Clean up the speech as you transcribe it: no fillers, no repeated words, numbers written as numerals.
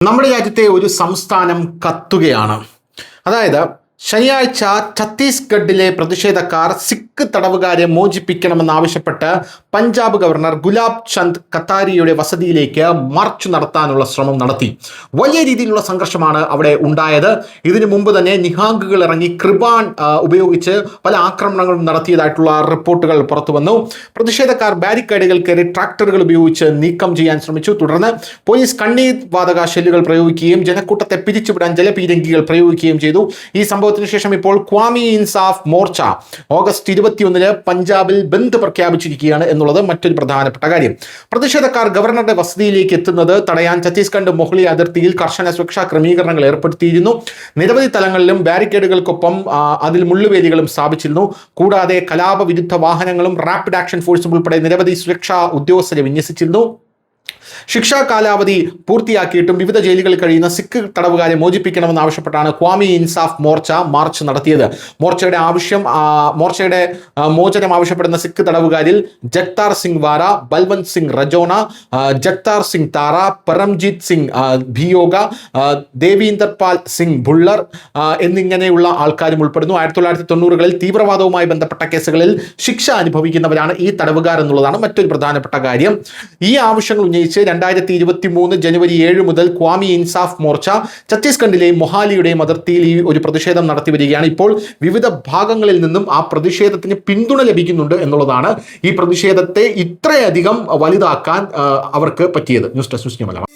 നമ്മുടെ രാജ്യത്തെ ഒരു സംസ്ഥാനം കത്തുകയാണ്. അതായത് ശനിയാഴ്ച ഛത്തീസ്ഗഡിലെ പ്രതിഷേധക്കാർ സിഖ് തടവുകാരെ മോചിപ്പിക്കണമെന്നാവശ്യപ്പെട്ട് പഞ്ചാബ് ഗവർണർ ഗുലാബ് ചന്ദ് കത്താരിയുടെ വസതിയിലേക്ക് മാർച്ച് നടത്താനുള്ള ശ്രമം നടത്തി. വലിയ രീതിയിലുള്ള സംഘർഷമാണ് അവിടെ ഉണ്ടായത്. ഇതിനു മുമ്പ് തന്നെ നിഹാംഗുകൾ ഇറങ്ങി കൃപാൻ ഉപയോഗിച്ച് പല ആക്രമണങ്ങളും നടത്തിയതായിട്ടുള്ള റിപ്പോർട്ടുകൾ പുറത്തു വന്നു. പ്രതിഷേധക്കാർ ബാരിക്കേഡുകൾ കയറി ട്രാക്ടറുകൾ ഉപയോഗിച്ച് നീക്കം ചെയ്യാൻ ശ്രമിച്ചു. തുടർന്ന് പോലീസ് കണ്ണീർ വാതക ഷെല്ലുകൾ പ്രയോഗിക്കുകയും ജനക്കൂട്ടത്തെ പിരിച്ചുവിടാൻ ജലപീരങ്കികൾ പ്രയോഗിക്കുകയും ചെയ്തു. ഈ സംഭവത്തിന് ശേഷം ഇപ്പോൾ ക്വാമി ഇൻസാഫ് മോർച്ച ഓഗസ്റ്റ് 21 പഞ്ചാബിൽ ബന്ദ് പ്രഖ്യാപിച്ചിരിക്കുകയാണ് എന്നുള്ളത് മറ്റൊരു പ്രധാനപ്പെട്ട കാര്യം. പ്രതിഷേധക്കാർ ഗവർണറുടെ വസതിയിലേക്ക് എത്തുന്നത് തടയാൻ ഛത്തീസ്ഗഡ് മൊഹ്ലി അതിർത്തിയിൽ കർശന സുരക്ഷാ ക്രമീകരണങ്ങൾ ഏർപ്പെടുത്തിയിരുന്നു. നിരവധി തലങ്ങളിലും ബാരിക്കേഡുകൾക്കൊപ്പം അതിൽ മുള്ളുവേലികളും സ്ഥാപിച്ചിരുന്നു. കൂടാതെ കലാപ വിരുദ്ധ വാഹനങ്ങളും റാപ്പിഡ് ആക്ഷൻ ഫോഴ്സും ഉൾപ്പെടെ നിരവധി സുരക്ഷാ ഉദ്യോഗസ്ഥരെ വിന്യസിച്ചിരുന്നു. ശിക്ഷാ കാലാവധി പൂർത്തിയാക്കിയിട്ടും വിവിധ ജയിലുകളിൽ കഴിയുന്ന സിഖ് തടവുകാരെ മോചിപ്പിക്കണമെന്നാവശ്യപ്പെട്ടാണ് ക്വാമി ഇൻസാഫ് മോർച്ച മാർച്ച് നടത്തിയത്. മോർച്ചയുടെ മോചനം ആവശ്യപ്പെടുന്ന സിഖ് തടവുകാരിൽ ജഗ്താർ സിംഗ് വാര, ബൽവന്ത് സിംഗ് റജോണ, ജഗ്താർ സിംഗ് താര, പരംജീത് സിംഗ് ഭിയോഗ, ദേവീന്ദർ പാൽ സിംഗ് ഭുള്ളർ എന്നിങ്ങനെയുള്ള ആൾക്കാരും ഉൾപ്പെടുന്നു. 1990കളിൽ തീവ്രവാദവുമായി ബന്ധപ്പെട്ട കേസുകളിൽ ശിക്ഷ അനുഭവിക്കുന്നവരാണ് ഈ തടവുകാർ എന്നുള്ളതാണ് മറ്റൊരു പ്രധാനപ്പെട്ട കാര്യം. ഈ ആവശ്യങ്ങൾ ഉന്നയിച്ച് 2023 ജനുവരി 7 മുതൽ ക്വാമി ഇൻസാഫ് മോർച്ച ഛത്തീസ്ഗഡിലെയും മൊഹാലിയുടെയും അതിർത്തിയിൽ ഈ ഒരു പ്രതിഷേധം നടത്തി വരികയാണ്. ഇപ്പോൾ വിവിധ ഭാഗങ്ങളിൽ നിന്നും ആ പ്രതിഷേധത്തിന് പിന്തുണ ലഭിക്കുന്നുണ്ട് എന്നുള്ളതാണ് ഈ പ്രതിഷേധത്തെ ഇത്രയധികം വലുതാക്കാൻ അവർക്ക് പറ്റിയത്. News desk news Malayalam.